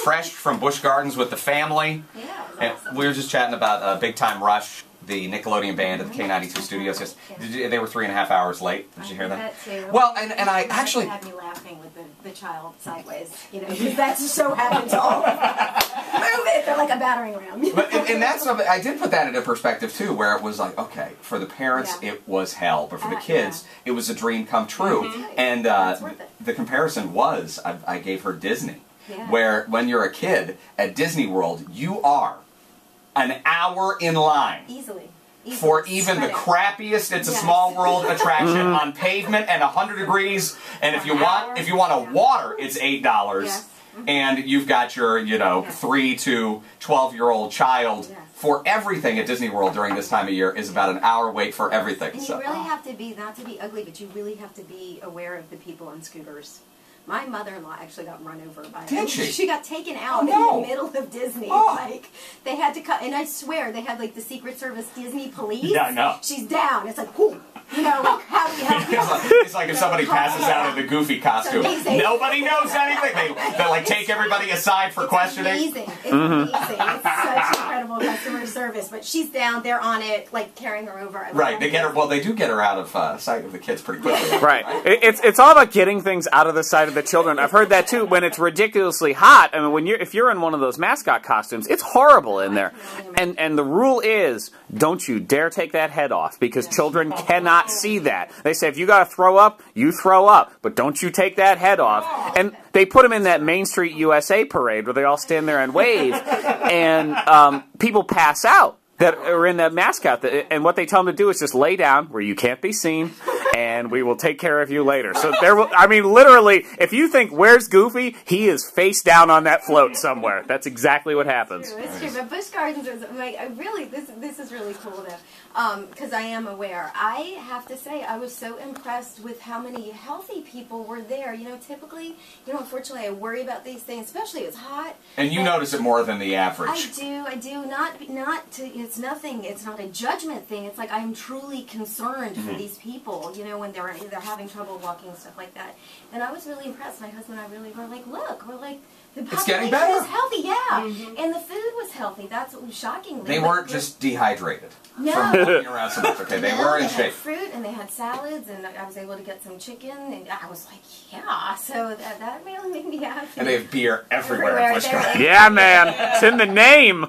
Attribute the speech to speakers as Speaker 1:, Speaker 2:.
Speaker 1: fresh from Busch Gardens with the family.
Speaker 2: Yeah,
Speaker 1: And
Speaker 2: awesome.
Speaker 1: we were just chatting about Big Time Rush, the Nickelodeon band at the K92 studios. Yes, they were 3.5 hours late. Did you hear that?
Speaker 2: Too.
Speaker 1: Well, and I actually
Speaker 2: had me laughing with the child sideways, you know, because that's so happens to all of them. Move it! They're like a battering ram.
Speaker 1: But and that's something I did put that into perspective too, where it was like, okay, for the parents it was hell, but for the kids it was a dream come true. And the comparison was I gave her Disney, where when you're a kid at Disney World, you are an hour in line.
Speaker 2: Easily.
Speaker 1: For even the crappiest It's a Small World attraction on pavement and 100 degrees, and if you want a water, it's $8. And you've got your, 3 to 12-year-old child. For everything at Disney World during this time of year is about an hour wait for everything.
Speaker 2: And you really have to be, not to be ugly, but you really have to be aware of the people on scooters. My mother-in-law actually got run over by
Speaker 1: Did she?
Speaker 2: She got taken out in the middle of Disney. Like, they had to cut, and I swear, they had, like, the Secret Service Disney police.
Speaker 1: Yeah, I know.
Speaker 2: She's down. It's like, whoo. You know, like, how do you help
Speaker 1: it's like if somebody passes out in the Goofy costume. Nobody knows anything. They like, take everybody aside for questioning.
Speaker 2: Amazing. It's amazing. It's such incredible customer service. But she's down. They're on it, like, carrying her over.
Speaker 1: Right. They get her. Well, they do get her out of sight of the kids pretty quickly.
Speaker 3: Right. It's all about getting things out of the sight of the children. I've heard that too. When it's ridiculously hot, I mean, if you're in one of those mascot costumes, it's horrible in there. And the rule is, don't you dare take that head off, because children cannot see that. They say if you got to throw up, you throw up, but don't you take that head off. And they put them in that Main Street USA parade where they all stand there and wave, and people pass out that are in that mascot. And what they tell them to do is just lay down where you can't be seen, and we will take care of you later. So there will, I mean, literally, if you think, where's Goofy? He is face down on that float somewhere. That's exactly what happens.
Speaker 2: It's true. But Busch Gardens is, like, this is really cool though, because I am aware. I have to say, I was so impressed with how many healthy people were there. You know, typically, unfortunately, I worry about these things, especially it's hot.
Speaker 1: And you notice it more than the average.
Speaker 2: I do. It's nothing. It's not a judgment thing. It's like I'm truly concerned for these people. When they're having trouble walking and stuff like that. And I was really impressed. My husband and I really were like, look, the
Speaker 1: it's getting
Speaker 2: population
Speaker 1: better.
Speaker 2: is healthy, and the food was healthy. That's shockingly.
Speaker 1: They weren't just dehydrated.
Speaker 2: No.
Speaker 1: From walking around so much. Okay, they were in shape.
Speaker 2: They had fruit, and they had salads, and I was able to get some chicken, and I was like, yeah. So that really made me happy.
Speaker 1: And they have beer everywhere at Busch Gardens.
Speaker 3: Yeah, man. It's in the name.